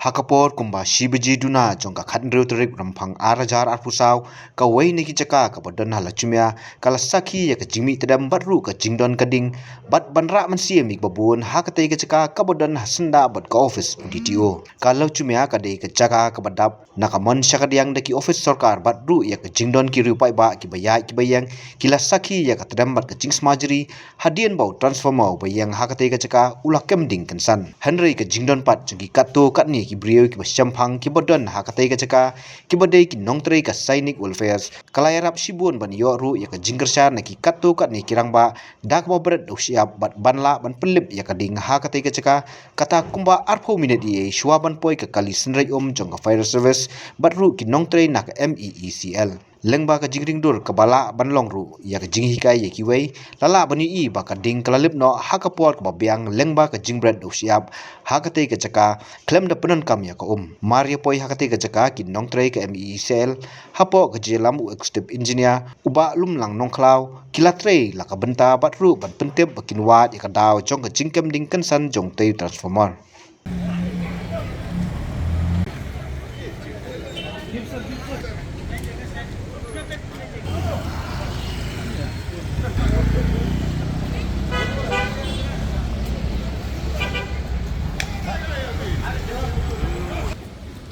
Hakapor kumba shibaji duna jongka khatnreu terik rampang arajar arpusaw kawai neki jaka kabodan halachumya kalasaki ya kajimi tedam batru ka jingdon kading bat banra mansia mik babun hakatai ka jaka kabodan hasenda bat ka office DTO kalau chumya kadai ka jaka kabadap nakamon syakadiang daki office sarkar batru ya ka jingdon ki rupai ba ki bayang kilasaki ya ka tedam bat ka jing smajri hadian bau transformer bayang hakatai ka jaka ulak kemding kensan Henry ka jingdon pat jengki katto katni ki brio ki basyampang ki bodon hakatai ka jaka ki bodai ki nongtrei ka sainik welfares kalayarap shibun ban yo ru ya ka jingkersha na ki katto katni kirang ba dak ba bret usiap bat banla ban pelip ya ka ding hakatai ka jaka kata kumba arpho minute ye shwaban poi ka kali senrei jong ka fire service bat ru ki nongtrei na ka MEECL lengba ka jingring dur kabala banlong ru ya ka jinghi kai ye ki wei lala bani I ba ka ding kalalip no hakapor ka biang lengba ka jingbret usiap hakatai ka jaka klem da penan kam ya ka maria poi hakatai ka jaka ki nongtrei ka MEECL hapo ka jelam executive engineer uba lumlang nongklau kilatrei la ka benta bat ru ban pentep bakin wat ya ka daw jong ka jingkem ding kensan jong tei transformer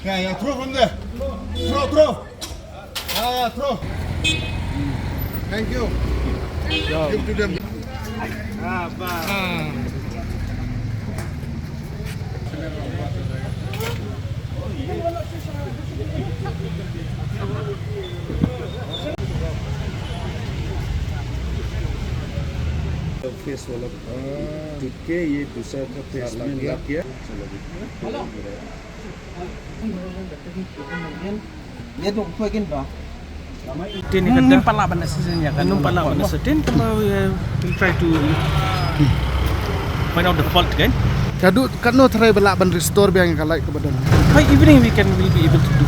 Yeah, throw from there. Throw. Throw. Thank you. Give to them. Face वाला टूट के ये दूसरा का फेस में लग गया Dia tu kuakin ba? Tin ni kadang pala benda sebenarnya kan pala benda certain kalau we try to find out the fault kan. Kadu kanu try belak ban restore biang kalai ke badan. By evening we will be able to do.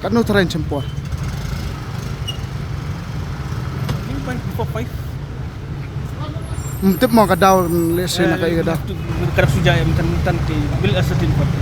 Kanu try cempor. By before 5. Mtip mau kadau lesen nak kai kadau. Kerap suja yang tan bil a certain part.